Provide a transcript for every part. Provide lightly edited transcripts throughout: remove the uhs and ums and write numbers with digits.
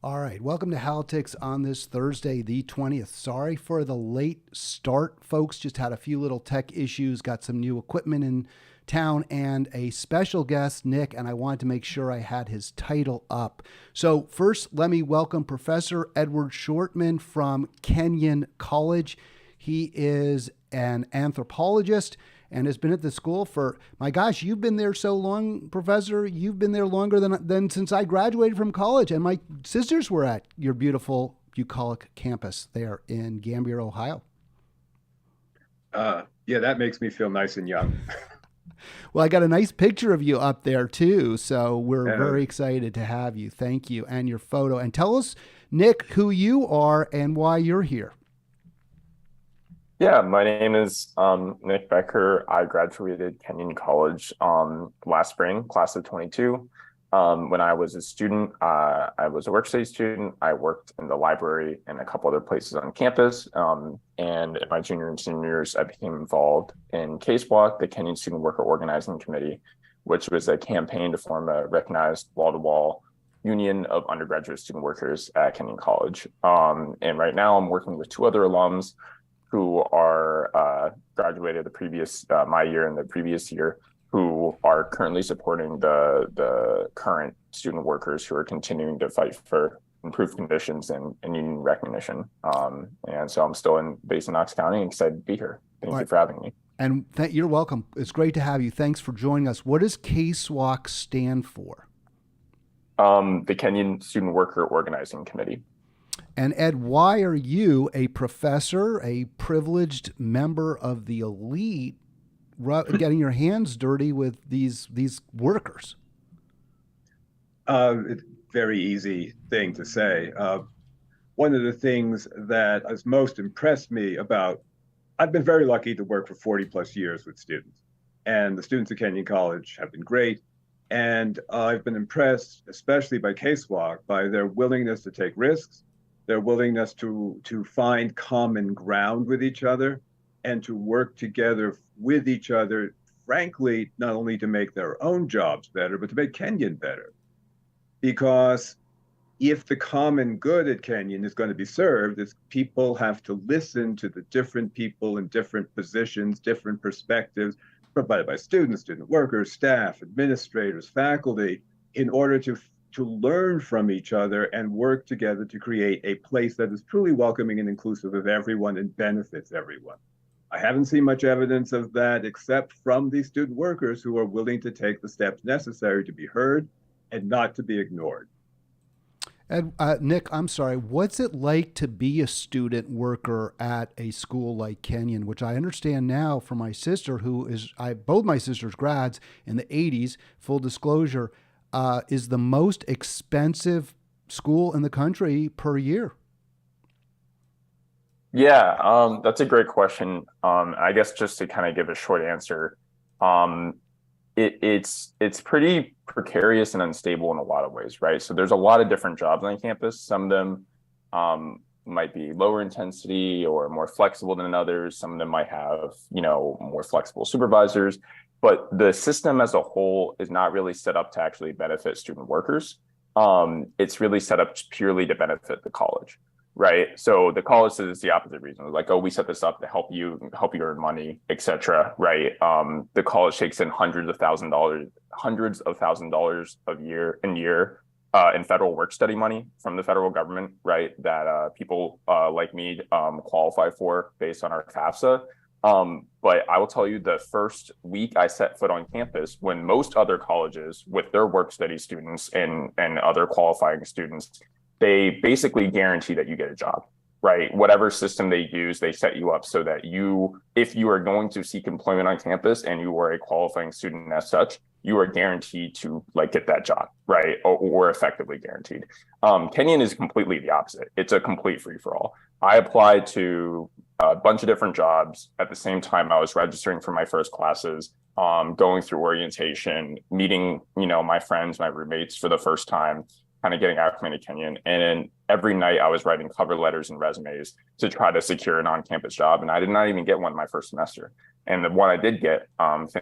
All right, welcome to Halitics on this Thursday, the 20th. Sorry for the late start, folks. Just had a few little tech issues, got some new equipment in town, and a special guest, Nick, and I wanted to make sure I had his title up. So, first, let me welcome Professor Edward Shortman from Kenyon College. He is an anthropologist and has been at the school for, my gosh, you've been there so long, Professor. You've been there longer than since I graduated from college. And my sisters were at your beautiful bucolic campus there in Gambier, Ohio. Yeah, that makes me feel nice and young. Well, I got a nice picture of you up there too. So we're Uh, very excited to have you. Thank you. And your photo. And tell us, Nick, who you are and why you're here. Yeah, my name is Nick Becker. I graduated Kenyon College last spring, class of 22. When I was a student, I was a work study student. I worked in the library and a couple other places on campus. And in my junior and senior years, I became involved in Case Block, the Kenyon Student Worker Organizing Committee, which was a campaign to form a recognized wall-to-wall union of undergraduate student workers at Kenyon College. And right now I'm working with two other alums who are graduated my year and the previous year, who are currently supporting the current student workers who are continuing to fight for improved conditions and union recognition. And so I'm still based in Knox County and excited to be here. Thank you for having me. And you're welcome. It's great to have you. Thanks for joining us. What does KSWOC stand for? The Kenyon Student Worker Organizing Committee. And Ed, why are you, a professor, a privileged member of the elite, getting your hands dirty with these workers? it's a very easy thing to say. One of the things that has most impressed me I've been very lucky to work for 40 plus years with students, and the students at Kenyon College have been great. And I've been impressed, especially by Casewalk, by their willingness to take risks, their willingness to find common ground with each other and to work together with each other, frankly, not only to make their own jobs better, but to make Kenyon better. Because if the common good at Kenyon is going to be served, is people have to listen to the different people in different positions, different perspectives provided by students, student workers, staff, administrators, faculty, in order to learn from each other and work together to create a place that is truly welcoming and inclusive of everyone and benefits everyone. I haven't seen much evidence of that except from these student workers who are willing to take the steps necessary to be heard and not to be ignored. And Nick, I'm sorry, what's it like to be a student worker at a school like Kenyon, which I understand now from my sister, both my sisters grads in the 80s, full disclosure, is the most expensive school in the country per year? Yeah, that's a great question. I guess just to kind of give a short answer, um, it's pretty precarious and unstable in a lot of ways, right? So there's a lot of different jobs on campus. Some of them might be lower intensity or more flexible than others. Some of them might have, more flexible supervisors. But the system as a whole is not really set up to actually benefit student workers. It's really set up purely to benefit the college, right? So the college says the opposite reason, like, oh, we set this up to help you earn money, etc. Right? The college takes in hundreds of thousand dollars a year in federal work study money from the federal government, right? That people like me qualify for based on our FAFSA. But I will tell you, the first week I set foot on campus, when most other colleges with their work study students and other qualifying students, they basically guarantee that you get a job, right? Whatever system they use, they set you up so that if you are going to seek employment on campus and you are a qualifying student as such, you are guaranteed to get that job, right? Or effectively guaranteed. Kenyon is completely the opposite. It's a complete free for all. I applied to a bunch of different jobs at the same time I was registering for my first classes, going through orientation, meeting, my friends, my roommates for the first time, kind of getting acclimated to Kenyon. And then every night I was writing cover letters and resumes to try to secure an on-campus job. And I did not even get one my first semester. And the one I did get,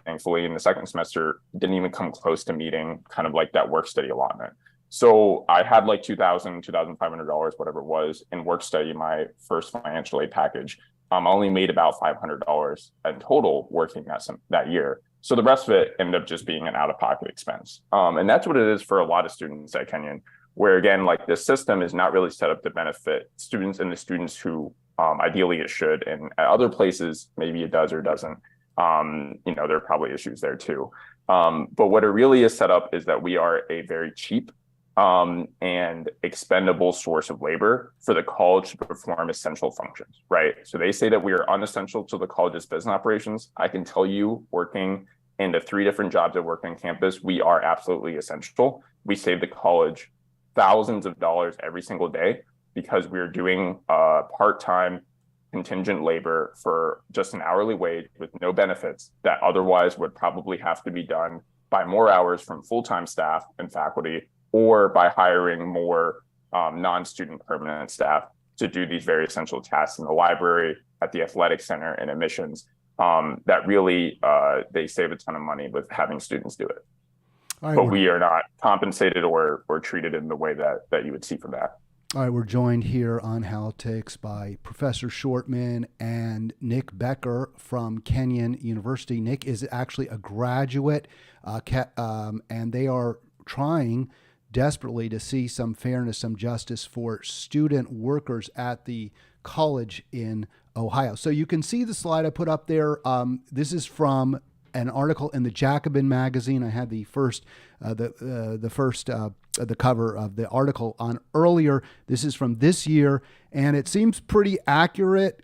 thankfully, in the second semester, didn't even come close to meeting kind of like that work study allotment. So I had like $2,500, whatever it was, in work study, my first financial aid package. I only made about $500 in total working that year. So the rest of it ended up just being an out-of-pocket expense. And that's what it is for a lot of students at Kenyon, where again, like this system is not really set up to benefit students and the students who ideally it should. And at other places, maybe it does or doesn't. There are probably issues there too. But what it really is set up is that we are a very cheap and expendable source of labor for the college to perform essential functions, right? So they say that we are unessential to the college's business operations. I can tell you, working in the 3 different jobs that work on campus, we are absolutely essential. We save the college thousands of dollars every single day because we're doing part-time contingent labor for just an hourly wage with no benefits that otherwise would probably have to be done by more hours from full-time staff and faculty, or by hiring more non-student permanent staff to do these very essential tasks in the library, at the athletic center, and admissions, that really they save a ton of money with having students do it. All right, but we are not compensated or treated in the way that you would see for that. All right, we're joined here on Halitics by Professor Shortman and Nick Becker from Kenyon University. Nick is actually a graduate, and they are trying desperately to see some fairness, some justice for student workers at the college in Ohio. So you can see the slide I put up there. This is from an article in the Jacobin magazine. I had the cover of the article on earlier. This is from this year, and it seems pretty accurate.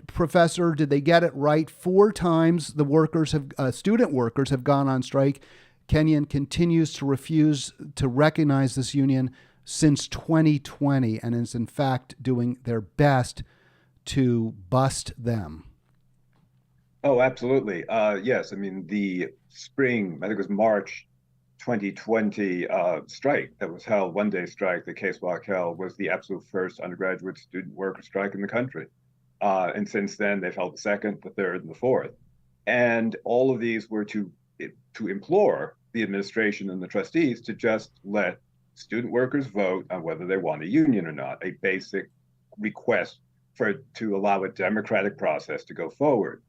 Professor, did they get it right? 4 times the student workers have gone on strike. Kenyon continues to refuse to recognize this union since 2020 and is in fact doing their best to bust them. Oh, absolutely. Yes. I mean, the spring, I think it was March 2020 strike that was held, one-day strike that Case-Walk held, was the absolute first undergraduate student worker strike in the country. And since then, they've held the second, the third, and the fourth. And all of these were to implore the administration and the trustees to just let student workers vote on whether they want a union or not, a basic request to allow a democratic process to go forward.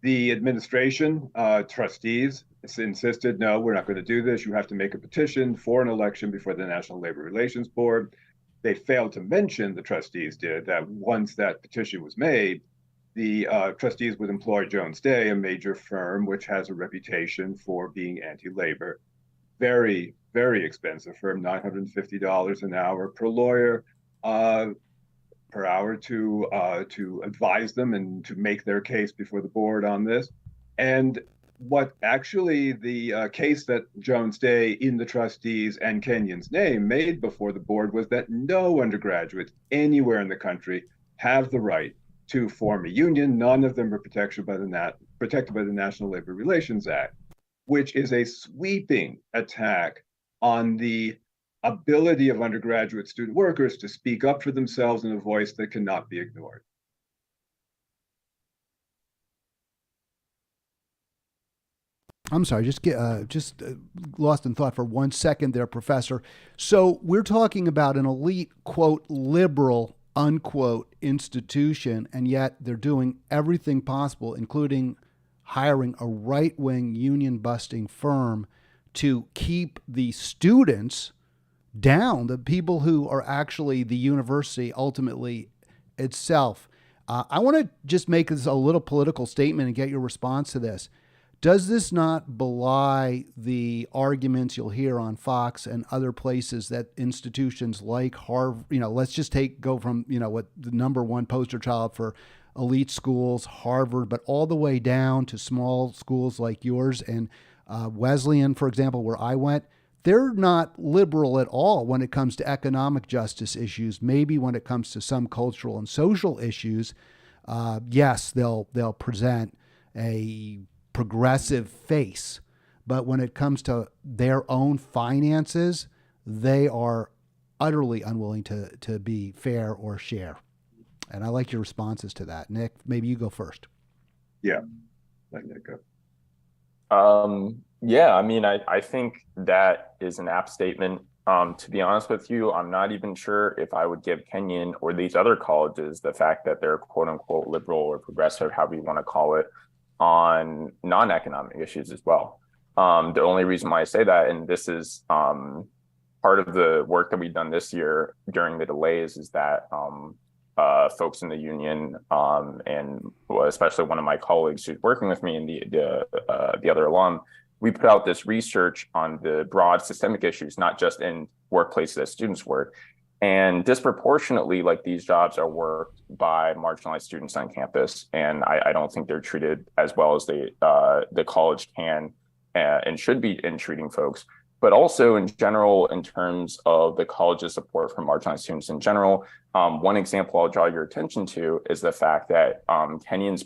The administration, trustees, insisted, no, we're not going to do this. You have to make a petition for an election before the National Labor Relations Board. They failed to mention, the trustees did, that once that petition was made, the trustees would employ Jones Day, a major firm which has a reputation for being anti-labor. Very, very expensive firm, $950 an hour per lawyer per hour to advise them and to make their case before the board on this. And what actually the case that Jones Day in the trustees and Kenyon's name made before the board was that no undergraduates anywhere in the country have the right to form a union. None of them are protected by the National Labor Relations Act, which is a sweeping attack on the ability of undergraduate student workers to speak up for themselves in a voice that cannot be ignored. I'm sorry, just lost in thought for 1 second there, Professor. So we're talking about an elite, quote, liberal, unquote, institution, and yet they're doing everything possible, including hiring a right-wing union-busting firm to keep the students down, the people who are actually the university ultimately itself. I want to just make this a little political statement and get your response to this. Does this not belie the arguments you'll hear on Fox and other places that institutions like Harvard, let's just go from, what the number one poster child for elite schools, Harvard, but all the way down to small schools like yours and Wesleyan, for example, where I went, they're not liberal at all when it comes to economic justice issues. Maybe when it comes to some cultural and social issues, yes, they'll present a progressive face, but when it comes to their own finances, they are utterly unwilling to be fair or share. And I like your responses to that. Nick, maybe you go first. Yeah, let Nick go. Yeah, I mean, I think that is an apt statement. To be honest with you, I'm not even sure if I would give Kenyon or these other colleges the fact that they're quote unquote liberal or progressive, however you want to call it, on non-economic issues as well. The only reason why I say that, and this is part of the work that we've done this year during the delays, is that folks in the union and especially one of my colleagues who's working with me and the other alum, we put out this research on the broad systemic issues, not just in workplaces that students work. And disproportionately, like, these jobs are worked by marginalized students on campus. And I don't think they're treated as well as the college can and should be in treating folks. But also in general, in terms of the college's support for marginalized students in general, one example I'll draw your attention to is the fact that Kenyon's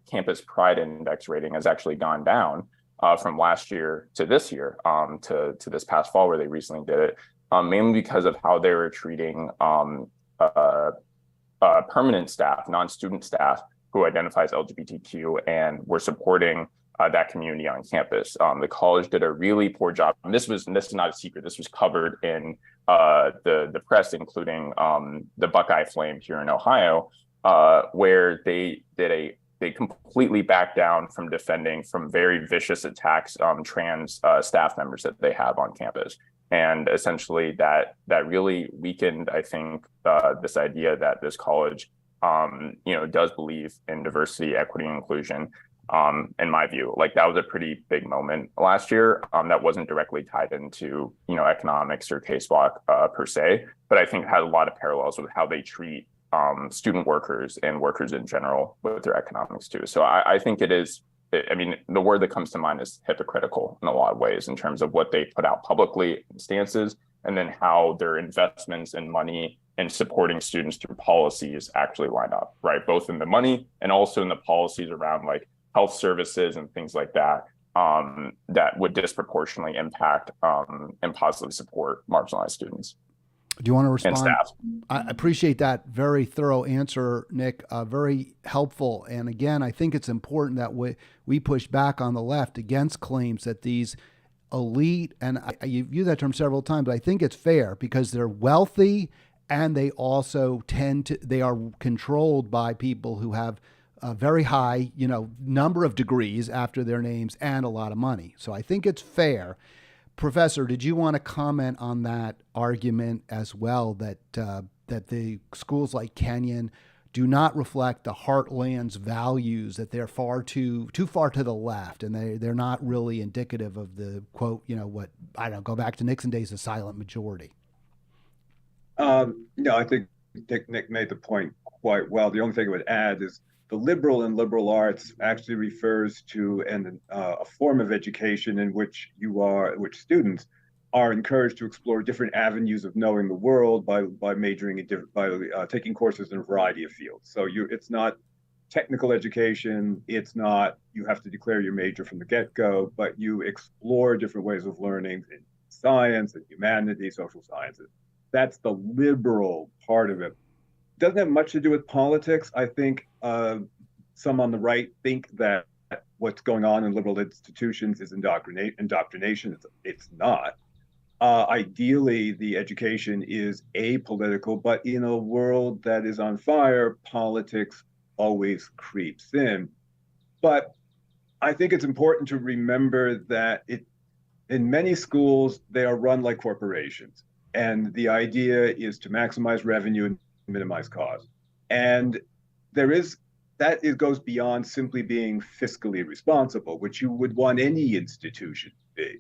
campus pride index rating has actually gone down from last year to this year, to this past fall where they recently did it, mainly because of how they were treating permanent staff, non-student staff who identifies LGBTQ and were supporting that community on campus. The college did a really poor job. And this is not a secret. This was covered in the press, including the Buckeye Flame here in Ohio, where they completely backed down from defending from very vicious attacks on trans staff members that they have on campus. And essentially that really weakened, I think, this idea that this college, does believe in diversity, equity, and inclusion. In my view, like, that was a pretty big moment last year. That wasn't directly tied into, economics or casework per se, but I think it had a lot of parallels with how they treat student workers and workers in general with their economics too. So I think it is, I mean, the word that comes to mind is hypocritical in a lot of ways in terms of what they put out publicly in stances, and then how their investments and money in supporting students through policies actually line up, right? Both in the money and also in the policies around, like, health services and things like that, that would disproportionately impact and positively support marginalized students. Do you want to respond? And staff. I appreciate that very thorough answer, Nick. Very helpful. And again, I think it's important that we push back on the left against claims that these elite, and you've used that term several times, but I think it's fair because they're wealthy and they also they are controlled by people who have a very high, number of degrees after their names and a lot of money. So I think it's fair. Professor, did you want to comment on that argument as well, that the schools like Kenyon do not reflect the heartland's values, that they're too far to the left, and they're not really indicative of the quote, what, I don't know, go back to Nixon days, the silent majority? No, I think Nick made the point quite well. The only thing I would add is the liberal and liberal arts actually refers to a form of education in which students are encouraged to explore different avenues of knowing the world by majoring in taking courses in a variety of fields. So it's not technical education. It's not you have to declare your major from the get-go, but you explore different ways of learning in science and humanities, social sciences. That's the liberal part of it. Doesn't have much to do with politics. I think some on the right think that what's going on in liberal institutions is indoctrination. It's not. Ideally, the education is apolitical, but in a world that is on fire, politics always creeps in. But I think it's important to remember that in many schools, they are run like corporations. And the idea is to maximize revenue and minimize cost. And it goes beyond simply being fiscally responsible, which you would want any institution to be.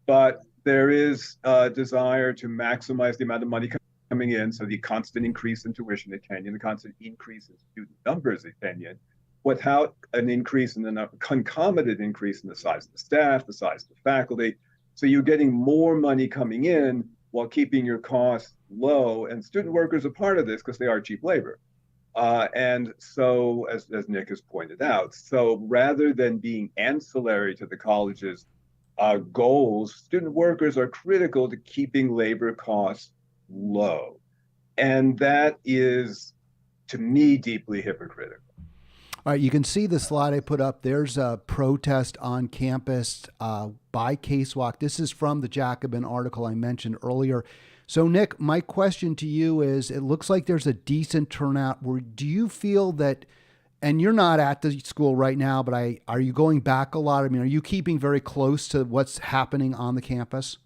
But there is a desire to maximize the amount of money coming in. So the constant increase in tuition at Kenyon, the constant increase in student numbers at Kenyon, without an increase in the concomitant increase in the size of the staff, the size of the faculty. So you're getting more money coming in while keeping your costs low. And student workers are part of this because they are cheap labor. And so, as Nick has pointed out, so rather than being ancillary to the college's goals, student workers are critical to keeping labor costs low. And that is, to me, deeply hypocritical. All right, you can see the slide I put up. There's a protest on campus by Case Walk. This is from the Jacobin article I mentioned earlier. So, Nick, my question to you is, it looks like there's a decent turnout. Do you feel that, and you're not at the school right now, but are you going back a lot? I mean, are you keeping very close to what's happening on the campus?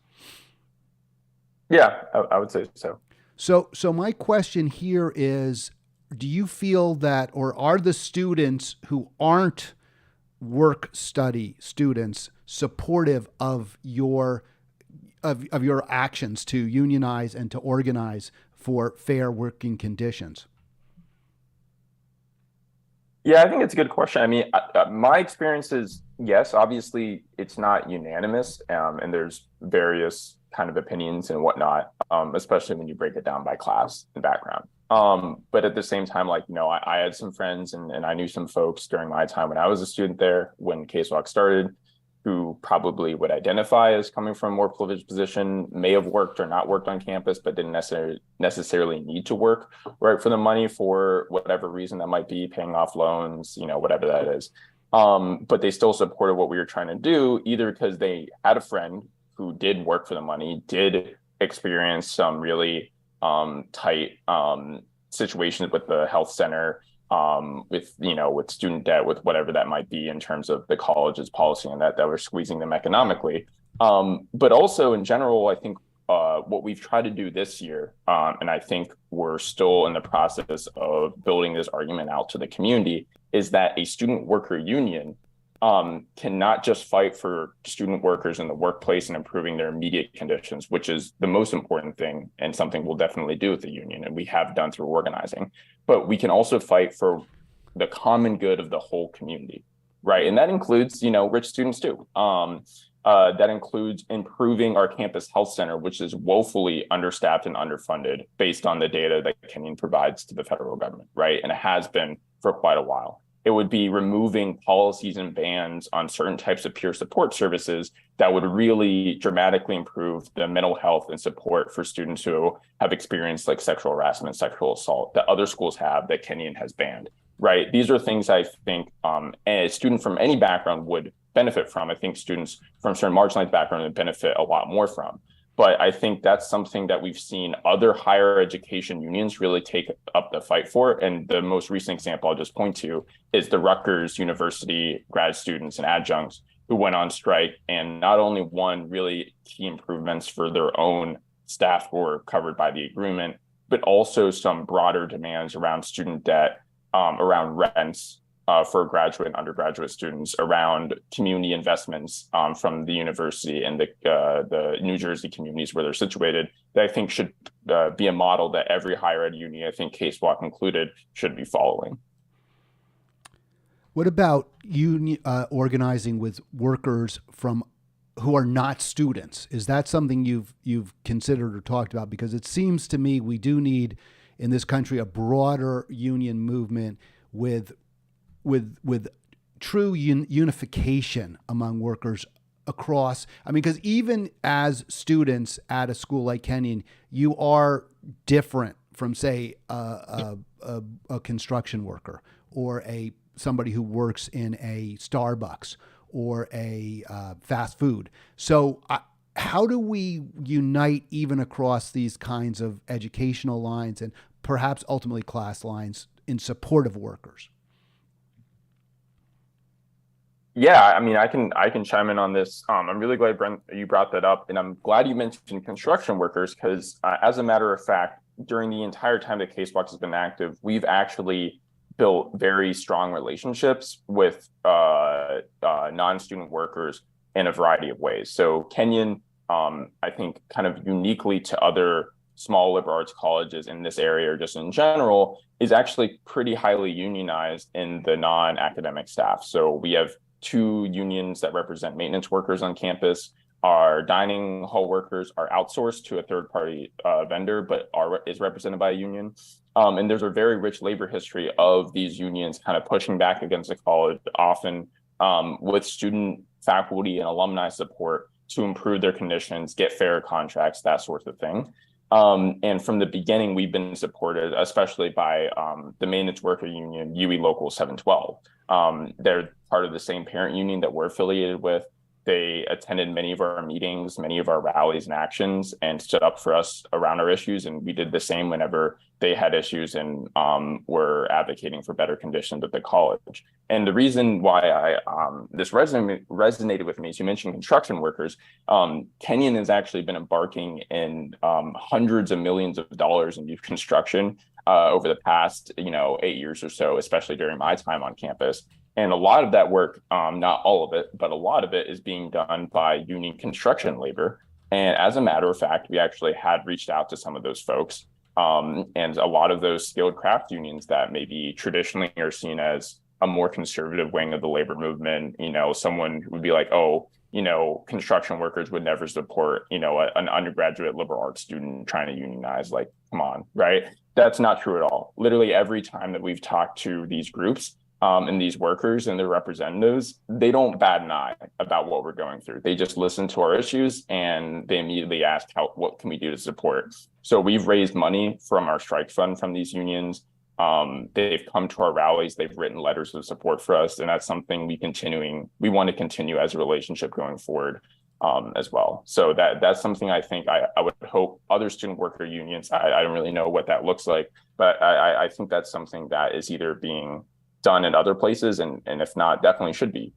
Yeah, I would say so. So my question here is, do you feel that, or are the students who aren't work study students supportive of your actions to unionize and to organize for fair working conditions? Yeah, I think it's a good question. I mean, my experience is yes, obviously it's not unanimous, and there's various kind of opinions and whatnot, especially when you break it down by class and background. But at the same time, like, I had some friends and I knew some folks during my time when I was a student there, when Case Walk started, who probably would identify as coming from a more privileged position, may have worked or not worked on campus, but didn't necessarily need to work, right, for the money for whatever reason that might be, paying off loans, whatever that is. But they still supported what we were trying to do, either because they had a friend who did work for the money, did experience some really tight situations with the health center, with student debt, with whatever that might be in terms of the college's policy, and that were squeezing them economically. But also in general, I think what we've tried to do this year, and I think we're still in the process of building this argument out to the community, is that a student worker union cannot just fight for student workers in the workplace and improving their immediate conditions, which is the most important thing and something we'll definitely do with the union, and we have done through organizing. But we can also fight for the common good of the whole community, right? And that includes, rich students too. That includes improving our campus health center, which is woefully understaffed and underfunded based on the data that Kenyon provides to the federal government, right? And it has been for quite a while. It would be removing policies and bans on certain types of peer support services that would really dramatically improve the mental health and support for students who have experienced like sexual harassment, sexual assault that other schools have that Kenyon has banned, right? These are things I think a student from any background would benefit from. I think students from certain marginalized backgrounds would benefit a lot more from. But I think that's something that we've seen other higher education unions really take up the fight for. And the most recent example I'll just point to is the Rutgers University grad students and adjuncts who went on strike and not only won really key improvements for their own staff who were covered by the agreement, but also some broader demands around student debt, around rents, for graduate and undergraduate students, around community investments from the university and the New Jersey communities where they're situated, that I think should be a model that every higher ed union, I think Case Walk included, should be following. What about organizing with workers who are not students? Is that something you've considered or talked about? Because it seems to me we do need in this country a broader union movement with true unification among workers across. I mean, because even as students at a school like Kenyon, you are different from, say, a construction worker or somebody who works in a Starbucks or a fast food. So how do we unite even across these kinds of educational lines and perhaps ultimately class lines in support of workers? Yeah, I mean, I can chime in on this. I'm really glad, Brent, you brought that up, and I'm glad you mentioned construction workers because, as a matter of fact, during the entire time that Case Walk has been active, we've actually built very strong relationships with non-student workers in a variety of ways. So Kenyon, I think, kind of uniquely to other small liberal arts colleges in this area or just in general, is actually pretty highly unionized in the non-academic staff. So we have 2 unions that represent maintenance workers on campus. Our dining hall workers are outsourced to a third-party vendor, but is represented by a union. And there's a very rich labor history of these unions kind of pushing back against the college, often with student, faculty, and alumni support to improve their conditions, get fair contracts, that sort of thing. And from the beginning, we've been supported, especially by the maintenance worker union, UE Local 712. They're part of the same parent union that we're affiliated with. They attended many of our meetings, many of our rallies and actions, and stood up for us around our issues. And we did the same whenever they had issues and were advocating for better conditions at the college. And the reason why this resonated with me is you mentioned construction workers. Kenyon has actually been embarking in hundreds of millions of dollars in new construction over the past 8 years or so, especially during my time on campus. And a lot of that work, not all of it, but a lot of it is being done by union construction labor. And as a matter of fact, we actually had reached out to some of those folks. And a lot of those skilled craft unions that maybe traditionally are seen as a more conservative wing of the labor movement, someone who would be like, oh, construction workers would never support, an undergraduate liberal arts student trying to unionize. Like, come on, right? That's not true at all. Literally every time that we've talked to these groups, and these workers and their representatives, they don't bat an eye about what we're going through. They just listen to our issues and they immediately ask, what can we do to support? So we've raised money from our strike fund from these unions. They've come to our rallies. They've written letters of support for us. And that's something we want to continue as a relationship going forward as well. So that's something I think I would hope other student worker unions, I don't really know what that looks like, but I think that's something that is either being done in other places, and if not, definitely should be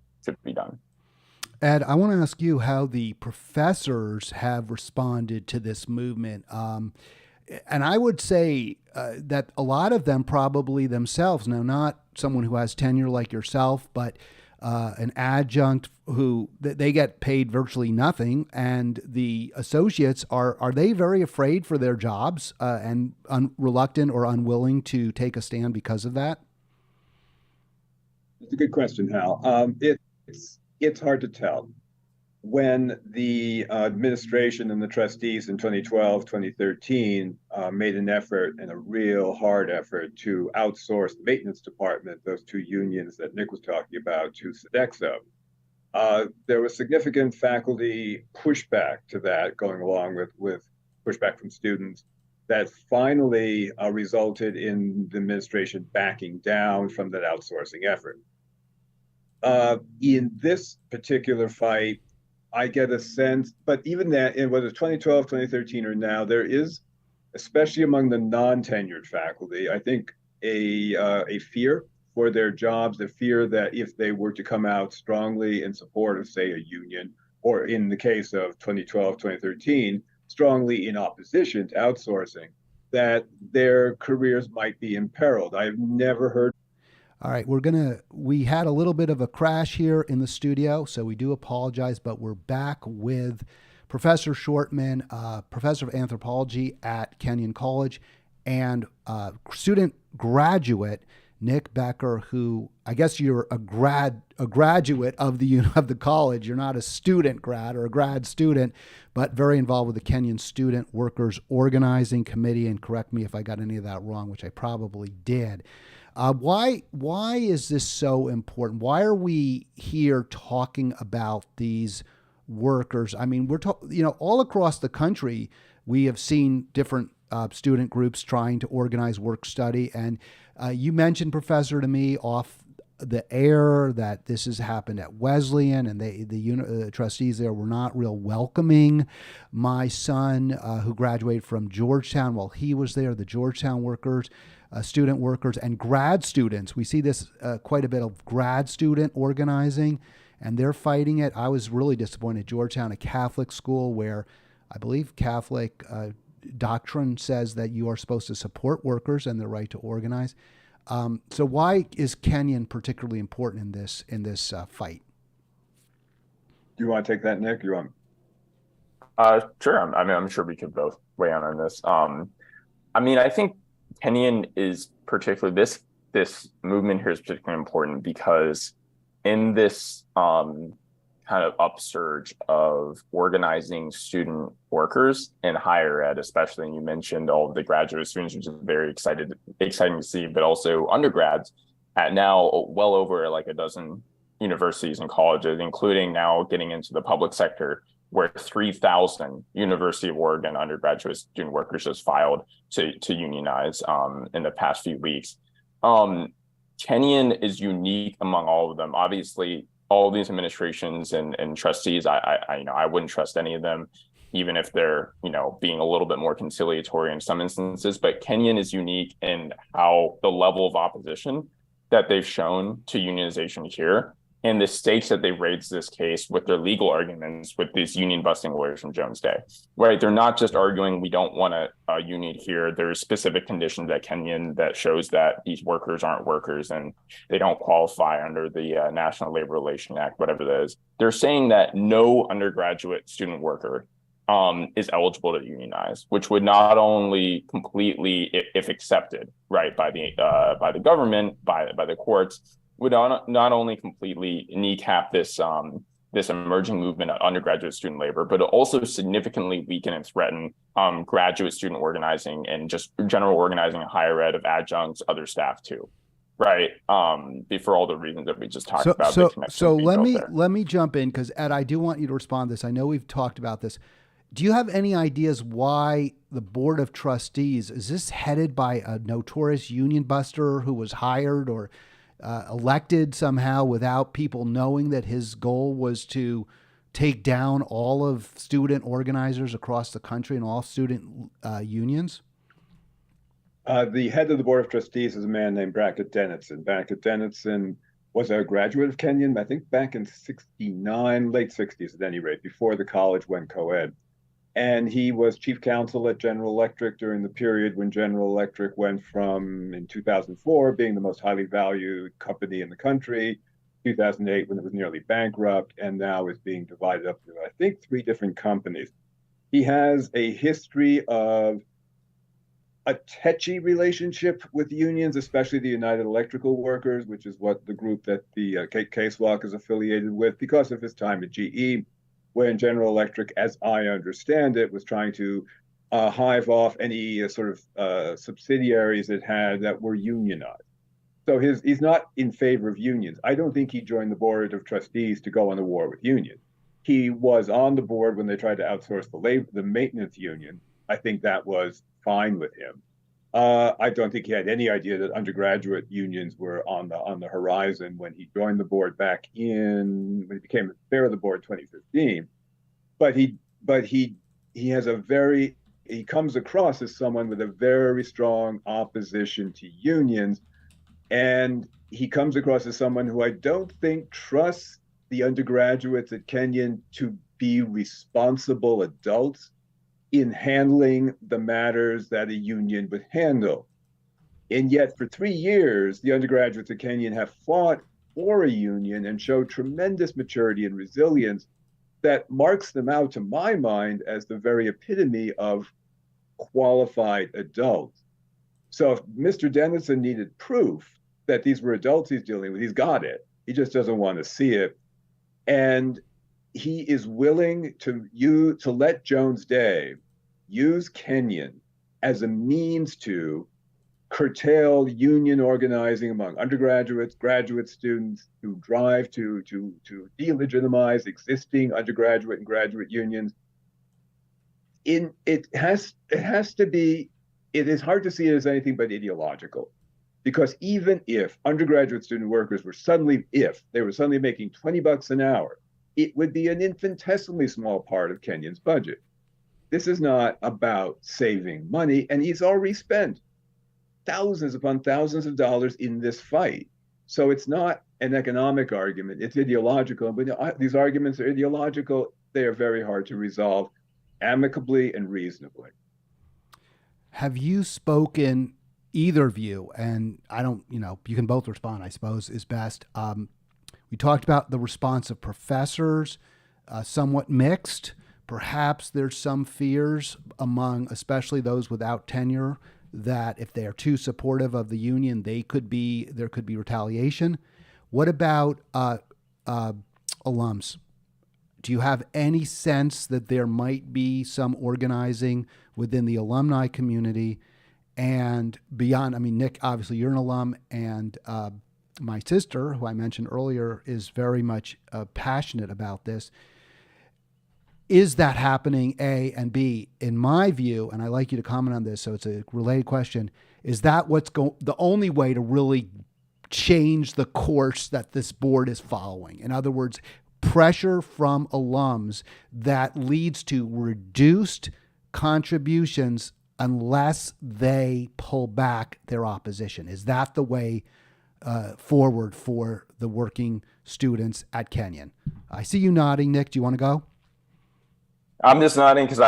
done. Ed, I want to ask you how the professors have responded to this movement. And I would say that a lot of them probably themselves, now not someone who has tenure like yourself, but an adjunct who they get paid virtually nothing, and the associates are they very afraid for their jobs and reluctant or unwilling to take a stand because of that? It's a good question, Hal. It's hard to tell. When the administration and the trustees in 2012, 2013 made an effort, and a real hard effort, to outsource the maintenance department, those two unions that Nick was talking about, to Sodexo, there was significant faculty pushback to that, going along with pushback from students, that finally resulted in the administration backing down from that outsourcing effort. In this particular fight, I get a sense, but even that, in whether it's 2012, 2013, or now, there is, especially among the non-tenured faculty, I think a fear for their jobs, the fear that if they were to come out strongly in support of, say, a union, or in the case of 2012, 2013, strongly in opposition to outsourcing, that their careers might be imperiled. I've never heard. All right, we had a little bit of a crash here in the studio, so we do apologize, but we're back with Professor Shortman, professor of anthropology at Kenyon College, and student graduate Nick Becker, who I guess you're a graduate of the college. You're not a student grad or a grad student, but very involved with the Kenyon Student Workers Organizing Committee. And correct me if I got any of that wrong, which I probably did. Why is this so important? Why are we here talking about these workers? I mean, all across the country, we have seen different student groups trying to organize work study. And you mentioned, Professor, to me off the air that this has happened at Wesleyan, and the trustees there were not real welcoming my son, who graduated from Georgetown while he was there, the Georgetown workers. Student workers and grad students. We see this quite a bit of grad student organizing, and they're fighting it. I was really disappointed. Georgetown, a Catholic school where I believe Catholic doctrine says that you are supposed to support workers and their right to organize. So why is Kenyon particularly important in this fight? Do you want to take that, Nick? You want? Sure. I'm sure we could both weigh in on this. I think Kenyon is particularly this movement here is particularly important because in this kind of upsurge of organizing student workers in higher ed, especially, and you mentioned all of the graduate students, which is very exciting to see, but also undergrads at now well over like a dozen universities and colleges, including now getting into the public sector. where 3,000 University of Oregon undergraduate student workers just filed to unionize in the past few weeks. Kenyon is unique among all of them. Obviously, all these administrations and trustees, I wouldn't trust any of them, even if they're, being a little bit more conciliatory in some instances. But Kenyon is unique in how the level of opposition that they've shown to unionization here and the stakes that they raised this case with their legal arguments with these union busting lawyers from Jones Day, right? They're not just arguing we don't want a union here. There's specific conditions at Kenyon that shows that these workers aren't workers and they don't qualify under the National Labor Relations Act, whatever that is. They're saying that no undergraduate student worker is eligible to unionize, which would not only completely, if accepted, right, by the government, by the courts, would not only completely kneecap this emerging movement of undergraduate student labor, but also significantly weaken and threaten graduate student organizing and just general organizing in higher ed of adjuncts, other staff too, right? For all the reasons that we just talked about. So let me jump in, because Ed, I do want you to respond to this. I know we've talked about this. Do you have any ideas why the Board of Trustees, is this headed by a notorious union buster who was hired or elected somehow without people knowing that his goal was to take down all of student organizers across the country and all student unions? The head of the Board of Trustees is a man named Brackett Dennison. Brackett Dennison was a graduate of Kenyon, I think back in 69, late 60s at any rate, before the college went co-ed. And he was chief counsel at General Electric during the period when General Electric went from, in 2004, being the most highly valued company in the country, 2008 when it was nearly bankrupt, and now is being divided up into, I think, 3 different companies. He has a history of a tetchy relationship with unions, especially the United Electrical Workers, which is what the group that the Case Walk is affiliated with, because of his time at GE, when General Electric, as I understand it, was trying to hive off any sort of subsidiaries it had that were unionized. So he's not in favor of unions. I don't think he joined the Board of Trustees to go on a war with unions. He was on the board when they tried to outsource the maintenance union. I think that was fine with him. I don't think he had any idea that undergraduate unions were on the horizon when he joined the board when he became the chair of the board in 2015. But he comes across as someone with a very strong opposition to unions, and he comes across as someone who I don't think trusts the undergraduates at Kenyon to be responsible adults in handling the matters that a union would handle. And yet for 3 years, the undergraduates at Kenyon have fought for a union and showed tremendous maturity and resilience that marks them out, to my mind, as the very epitome of qualified adults. So if Mr. Dennison needed proof that these were adults he's dealing with, he's got it. He just doesn't want to see it. And he is willing to let Jones Day use Kenyon as a means to curtail union organizing among undergraduates, graduate students, to drive to delegitimize existing undergraduate and graduate unions. It is hard to see it as anything but ideological, because even if undergraduate student workers were suddenly making $20 an hour, it would be an infinitesimally small part of Kenyon's budget. This is not about saving money, and he's already spent thousands upon thousands of dollars in this fight. So it's not an economic argument, it's ideological. And when these arguments are ideological, they are very hard to resolve amicably and reasonably. Have you spoken, either of you, and I don't, you can both respond, I suppose, is best. We talked about the response of professors, somewhat mixed. Perhaps there's some fears among, especially those without tenure, that if they are too supportive of the union, there could be retaliation. What about alums? Do you have any sense that there might be some organizing within the alumni community and beyond? I mean, Nick, obviously you're an alum, and my sister, who I mentioned earlier, is very much passionate about this. is that happening? A, and B, in my view, and I'd like you to comment on this, so it's a related question, is that the only way to really change the course that this board is following? In other words, pressure from alums that leads to reduced contributions unless they pull back their opposition. Is that the way forward for the working students at Kenyon? I see you nodding, Nick. Do you want to go? I'm just nodding because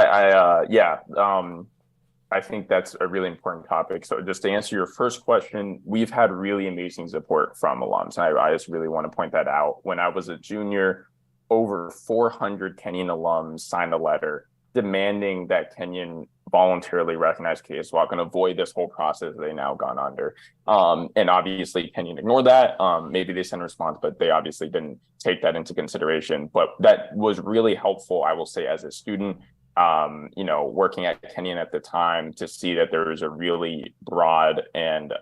I think that's a really important topic. So just to answer your first question, we've had really amazing support from alums. And I just really want to point that out. When I was a junior, over 400 Kenyon alums signed a letter demanding that Kenyon voluntarily recognize K-SWAT and avoid this whole process they now gone under. And obviously Kenyon ignored that. Maybe they sent a response, but they obviously didn't take that into consideration. But that was really helpful, I will say, as a student, working at Kenyon at the time, to see that there was a really broad and,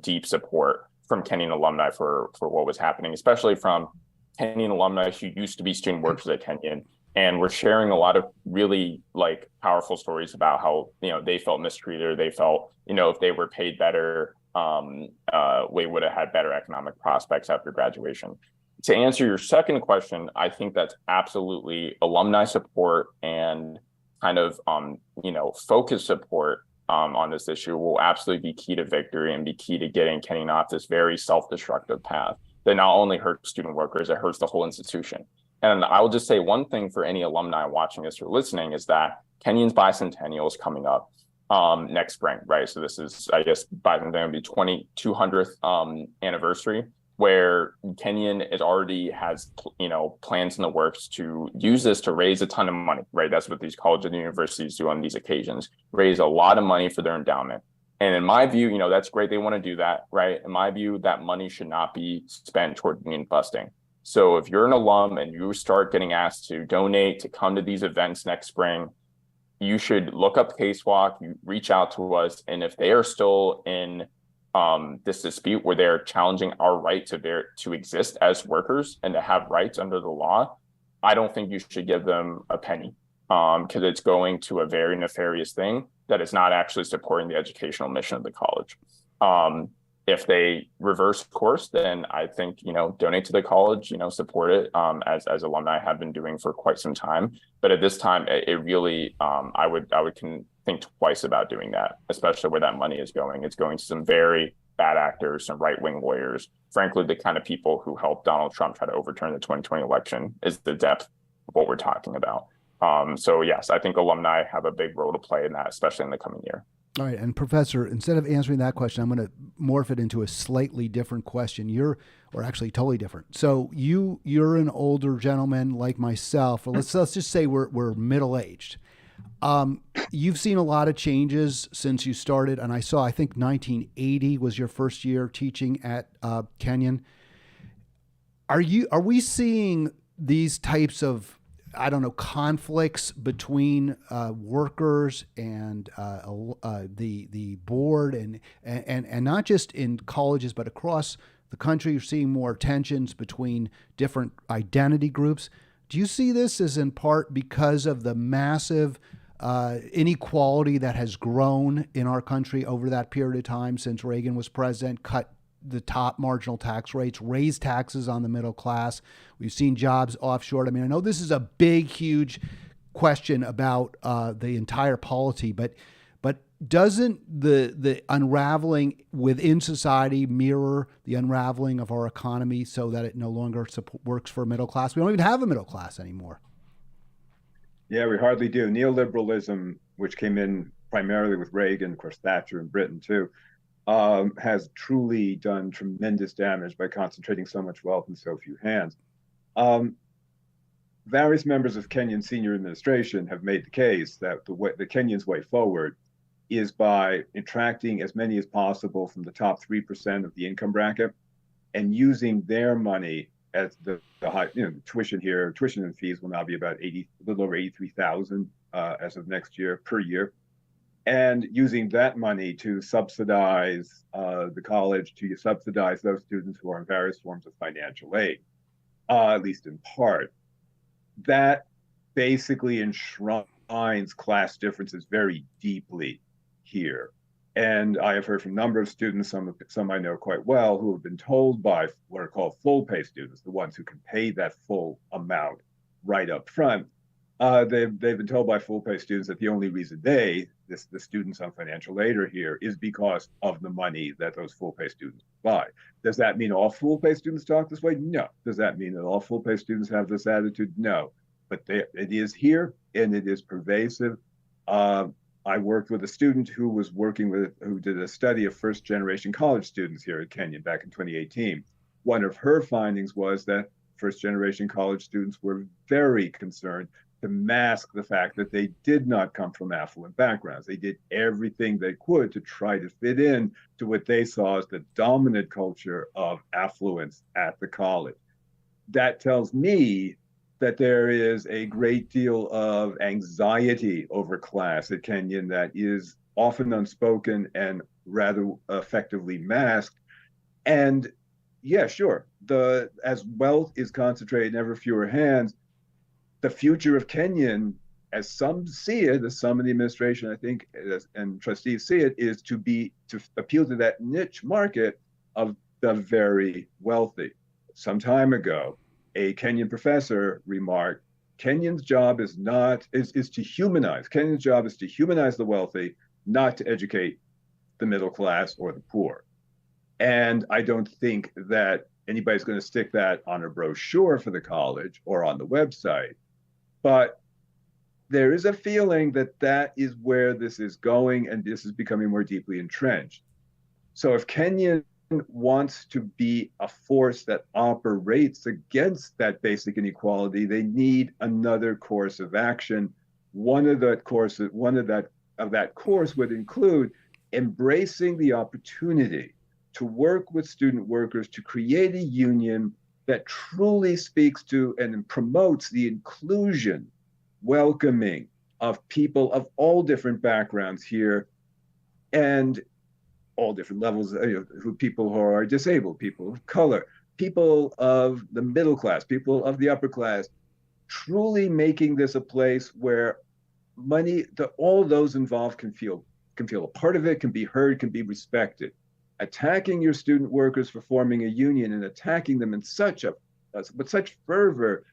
deep support from Kenyon alumni for what was happening, especially from Kenyon alumni who used to be student workers at Kenyon. And we're sharing a lot of really powerful stories about how, they felt mistreated. They felt, if they were paid better, we would have had better economic prospects after graduation. To answer your second question, I think that's absolutely alumni support and kind of, focus support on this issue will absolutely be key to victory and be key to getting Kenyon off this very self-destructive path that not only hurts student workers, it hurts the whole institution. And I will just say one thing for any alumni watching this or listening is that Kenyon's bicentennial is coming up next spring, right? So this is, I guess, bicentennial will be 200th anniversary, where Kenyon has plans in the works to use this to raise a ton of money, right? That's what these colleges and universities do on these occasions, raise a lot of money for their endowment. And in my view, that's great. They want to do that, right? In my view, that money should not be spent toward union busting. So if you're an alum and you start getting asked to donate, to come to these events next spring, you should look up K-SWAT, you reach out to us. And if they are still in this dispute where they're challenging our right to exist as workers and to have rights under the law, I don't think you should give them a penny, because it's going to a very nefarious thing that is not actually supporting the educational mission of the college. If they reverse course, then I think, donate to the college, support it, as alumni have been doing for quite some time. But at this time, it really, I would think twice about doing that, especially where that money is going. It's going to some very bad actors, some right-wing lawyers. Frankly, the kind of people who helped Donald Trump try to overturn the 2020 election is the depth of what we're talking about. So yes, I think alumni have a big role to play in that, especially in the coming year. All right. And Professor, instead of answering that question, I'm going to morph it into a slightly different question. Or actually totally different. So you're an older gentleman like myself. Or let's just say we're middle-aged. You've seen a lot of changes since you started, and I think 1980 was your first year teaching at Kenyon. Are we seeing these types of, conflicts between workers and the board and not just in colleges but across the country? You're seeing more tensions between different identity groups. Do you see this as in part because of the massive inequality that has grown in our country over that period of time since Reagan was president, cut the top marginal tax rates, raised taxes on the middle class? We've seen jobs offshored. I mean, I know this is a big, huge question about the entire polity, but doesn't the unraveling within society mirror the unraveling of our economy so that it no longer works for a middle class? We don't even have a middle class anymore. Yeah, we hardly do. Neoliberalism, which came in primarily with Reagan, of course, Thatcher in Britain too, has truly done tremendous damage by concentrating so much wealth in so few hands. Various members of Kenyon senior administration have made the case that the Kenyon's way forward is by attracting as many as possible from the top 3% of the income bracket and using their money as the high, tuition here. Tuition and fees will now be about a little over 83,000 as of next year per year. And using that money to subsidize the college, to subsidize those students who are in various forms of financial aid, at least in part. That basically enshrines class differences very deeply here. And I have heard from a number of students, some I know quite well, who have been told by what are called full pay students, the ones who can pay that full amount right up front. They've been told by full pay students that the only reason the students on financial aid are here, is because of the money that those full pay students buy. Does that mean all full pay students talk this way? No. Does that mean that all full pay students have this attitude? No. But it is here and it is pervasive. I worked with a student who did a study of first generation college students here at Kenyon back in 2018. One of her findings was that first generation college students were very concerned to mask the fact that they did not come from affluent backgrounds. They did everything they could to try to fit in to what they saw as the dominant culture of affluence at the college. That tells me that there is a great deal of anxiety over class at Kenyon that is often unspoken and rather effectively masked. And yeah, sure, as wealth is concentrated in ever fewer hands, the future of Kenyon, as some see it, as some in the administration, I think, and trustees see it, is to appeal to that niche market of the very wealthy. Some time ago, a Kenyon professor remarked, Kenyon's job is to humanize. Kenyon's job is to humanize the wealthy, not to educate the middle class or the poor. And I don't think that anybody's going to stick that on a brochure for the college or on the website. But there is a feeling that that is where this is going, and this is becoming more deeply entrenched. So if Kenyon wants to be a force that operates against that basic inequality, they need another course of action. One of that course would include embracing the opportunity to work with student workers to create a union that truly speaks to and promotes the inclusion, welcoming of people of all different backgrounds here and all different levels, people who are disabled, people of color, people of the middle class, people of the upper class, truly making this a place where all those involved can feel a part of it, can be heard, can be respected. Attacking your student workers for forming a union and attacking them in with such fervor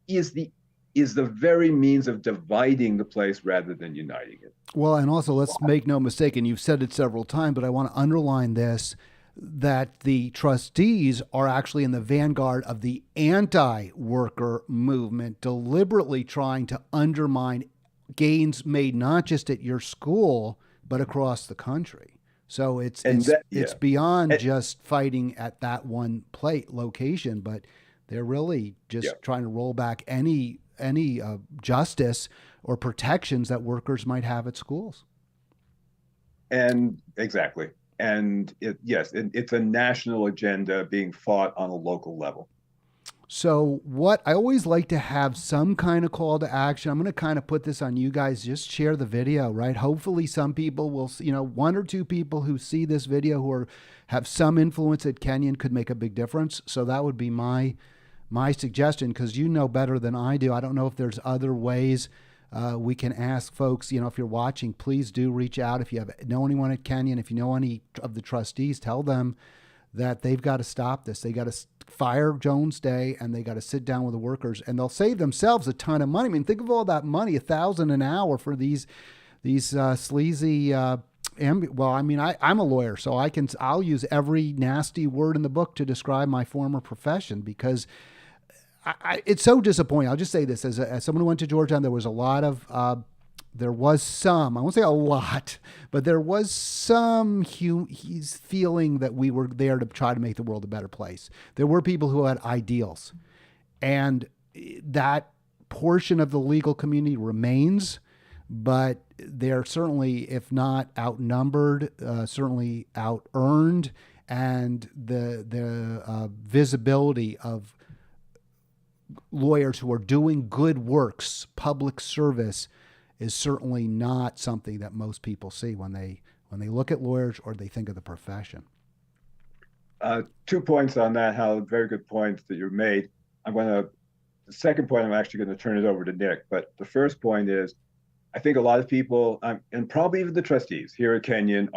is the very means of dividing the place rather than uniting it. Well, and also let's make no mistake, and you've said it several times, but I want to underline this, that the trustees are actually in the vanguard of the anti-worker movement, deliberately trying to undermine gains made not just at your school, but across the country. So it's beyond just fighting at that one location, but they're really just trying to roll back any justice or protections that workers might have at schools. And exactly. And it's a national agenda being fought on a local level. So what I always like to have some kind of call to action. I'm going to kind of put this on you guys. Just share the video, right? Hopefully some people will, one or two people who see this video who have some influence at Kenyon could make a big difference. So that would be my suggestion, because you know better than I do. I don't know if there's other ways we can ask folks, if you're watching, please do reach out. If you know anyone at Kenyon, if you know any of the trustees, tell them that they've got to stop this. They got to fire Jones Day, and they got to sit down with the workers, and they'll save themselves a ton of money. I mean, think of all that money, $1,000 an hour for these sleazy. Well, I mean, I'm a lawyer, so I'll use every nasty word in the book to describe my former profession, because it's so disappointing. I'll just say this as someone who went to Georgetown, there was a lot of. There was some, I won't say a lot, but there was some he's feeling that we were there to try to make the world a better place. There were people who had ideals, and that portion of the legal community remains, but they're certainly, if not outnumbered, certainly out-earned, and the visibility of lawyers who are doing good works, public service, is certainly not something that most people see when they look at lawyers or they think of the profession. 2 points on that, Hal. Very good points that you made. I'm going to the second point, I'm actually going to turn it over to Nick. But the first point is, I think a lot of people, and probably even the trustees here at Kenyon,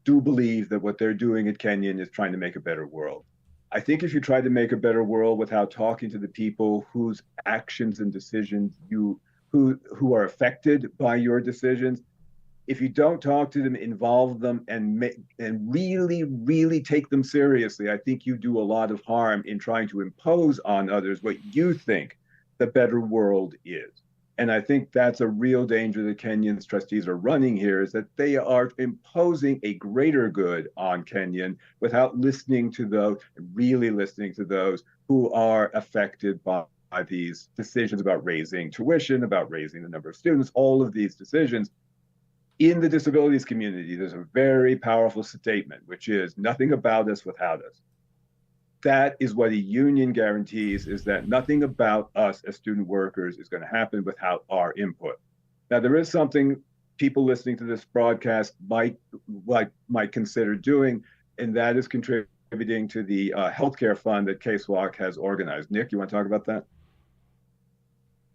do believe that what they're doing at Kenyon is trying to make a better world. I think if you try to make a better world without talking to the people whose actions and decisions who are affected by your decisions, if you don't talk to them, involve them, and really take them seriously, I think you do a lot of harm in trying to impose on others what you think the better world is. And I think that's a real danger that Kenyon's trustees are running here, is that they are imposing a greater good on Kenyon without really listening to those who are affected by these decisions about raising tuition, about raising the number of students, all of these decisions. In the disabilities community, there's a very powerful statement, which is nothing about us without us. That is what a union guarantees, is that nothing about us as student workers is going to happen without our input. Now, there is something people listening to this broadcast might consider doing, and that is contributing to the healthcare fund that K-SWAC has organized. Nick, you want to talk about that?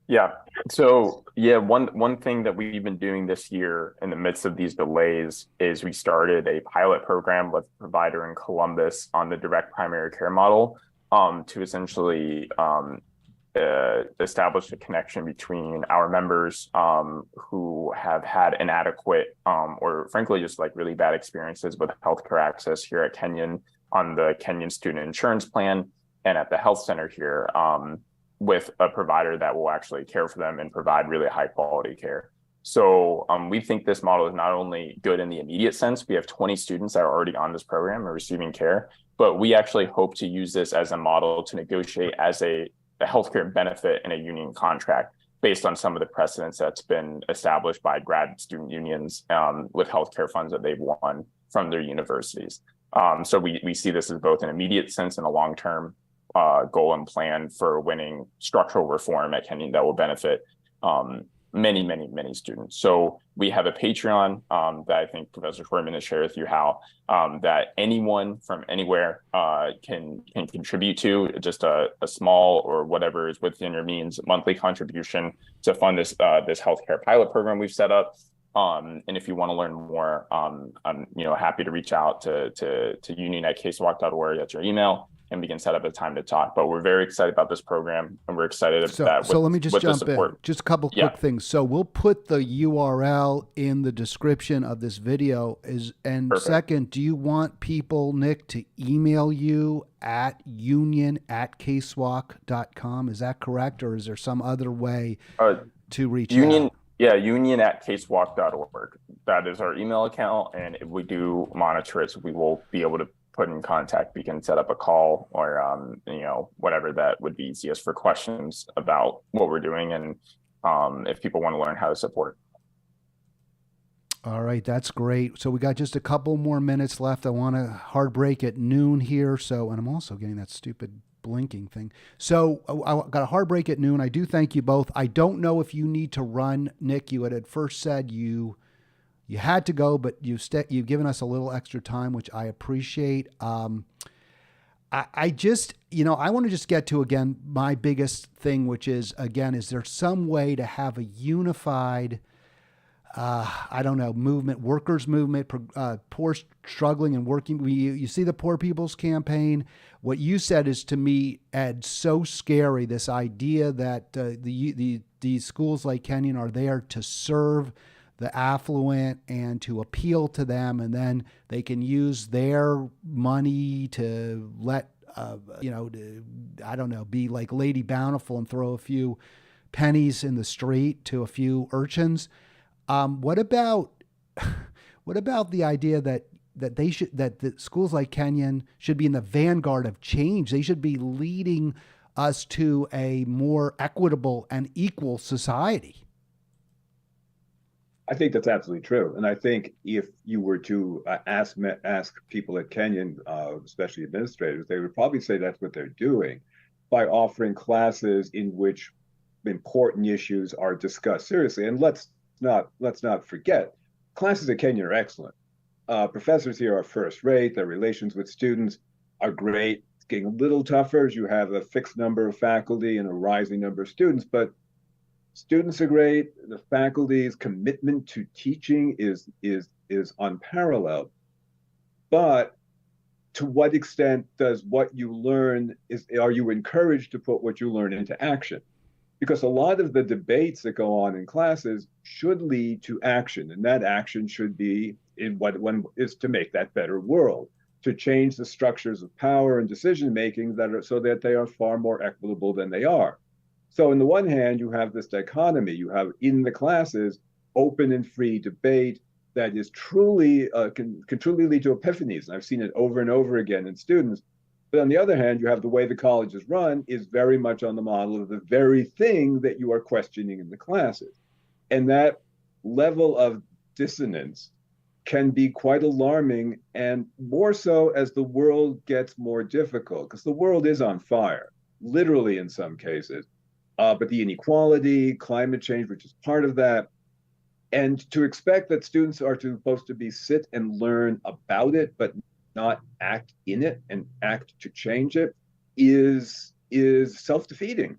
Yeah. So yeah, one thing that we've been doing this year in the midst of these delays is we started a pilot program with a provider in Columbus on the direct primary care model, to essentially establish a connection between our members who have had inadequate or frankly just like really bad experiences with healthcare access here at Kenyon on the Kenyon student insurance plan and at the health center here, with a provider that will actually care for them and provide really high quality care. So we think this model is not only good in the immediate sense, we have 20 students that are already on this program and receiving care, but we actually hope to use this as a model to negotiate as a healthcare benefit in a union contract based on some of the precedents that's been established by grad student unions with healthcare funds that they've won from their universities. So we see this as both an immediate sense and a long-term goal and plan for winning structural reform at Kenyon that will benefit many students. So we have a Patreon that I think Professor Schwerman has shared with you how that anyone from anywhere can contribute to, just a small or whatever is within your means monthly contribution to fund this healthcare pilot program we've set up. And if you want to learn more, I'm happy to reach out to union@kswac.org. That's your email, and we can set up a time to talk. But we're very excited about this program, and we're excited about that. So let me just jump in. Just a couple quick things. So we'll put the URL in the description of this video. Perfect. Second, do you want people, Nick, to email you at union@kswac.com? Is that correct, or is there some other way to reach out? Yeah, union@kswac.org. That is our email account, and if we do monitor it, so we will be able to put in contact. We can set up a call or whatever that would be easiest for questions about what we're doing, and if people want to learn how to support. All right, that's great. So we got just a couple more minutes left. I want to hard break at noon here. And I'm also getting that stupid blinking thing. So I got a hard break at noon. I do thank you both. I don't know if you need to run, Nick. You had at first said you had to go, but you've given us a little extra time, which I appreciate. I just, I want to just get to, again, my biggest thing, which is, again, is there some way to have a unified, movement, workers movement, poor struggling and working. You see the Poor People's Campaign. What you said is, to me, Ed, so scary, this idea that these schools like Kenyon are there to serve the affluent and to appeal to them, and then they can use their money to let, be like Lady Bountiful and throw a few pennies in the street to a few urchins. What about the idea that the schools like Kenyon should be in the vanguard of change? They should be leading us to a more equitable and equal society. I think that's absolutely true. And I think if you were to ask people at Kenyon, especially administrators, they would probably say that's what they're doing by offering classes in which important issues are discussed seriously. And let's not forget, classes at Kenyon are excellent. Professors here are first rate. Their relations with students are great. It's getting a little tougher as you have a fixed number of faculty and a rising number of students, but students are great. The faculty's commitment to teaching is unparalleled. But to what extent does what you learn are you encouraged to put what you learn into action? Because a lot of the debates that go on in classes should lead to action, and that action should be in what one is to make that better world, to change the structures of power and decision making that are so that they are far more equitable than they are. So on the one hand, you have this dichotomy. You have in the classes open and free debate that is truly can truly lead to epiphanies. And I've seen it over and over again in students. But on the other hand, you have the way the college is run is very much on the model of the very thing that you are questioning in the classes. And that level of dissonance can be quite alarming, and more so as the world gets more difficult, because the world is on fire, literally in some cases. But the inequality, climate change, which is part of that, and to expect that students are supposed to be sit and learn about it, but not act in it and act to change it is self-defeating.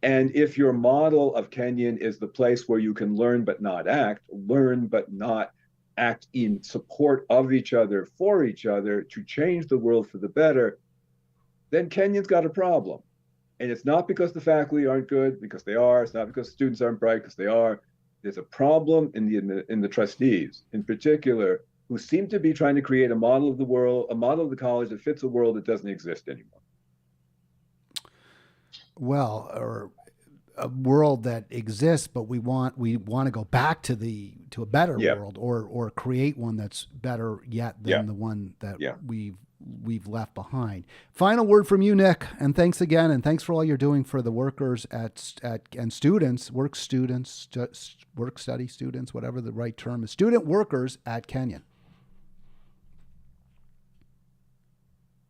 And if your model of Kenyon is the place where you can learn but not act, learn but not act in support of each other, for each other, to change the world for the better, then Kenyon's got a problem. And it's not because the faculty aren't good, because they are. It's not because students aren't bright, because they are. There's a problem in the trustees, in particular, who seem to be trying to create a model of the world, a model of the college that fits a world that doesn't exist anymore. Well, or a world that exists, but we want to go back to a better world, or create one that's better yet than the one that we've left behind. Final word from you, Nick, and thanks again, and thanks for all you're doing for the workers and students, work study students, whatever the right term is, student workers at Kenyon.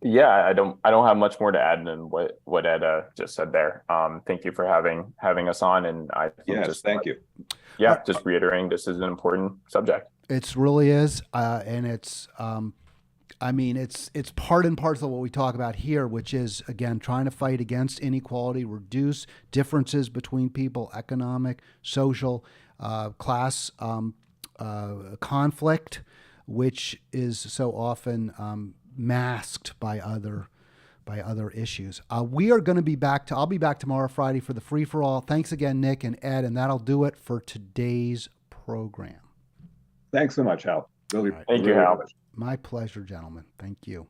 Yeah, I don't have much more to add than what Ed just said there. Thank you for having us on, and I think thank you. Yeah, just reiterating, this is an important subject. It really is, and it's it's part and parcel of what we talk about here, which is, again, trying to fight against inequality, reduce differences between people, economic, social, class conflict, which is so often masked by other issues. We are going to be back. I'll be back tomorrow, Friday, for the free for all. Thanks again, Nick and Ed, and that'll do it for today's program. Thanks so much, Hal. Thank you, Hal. My pleasure, gentlemen. Thank you.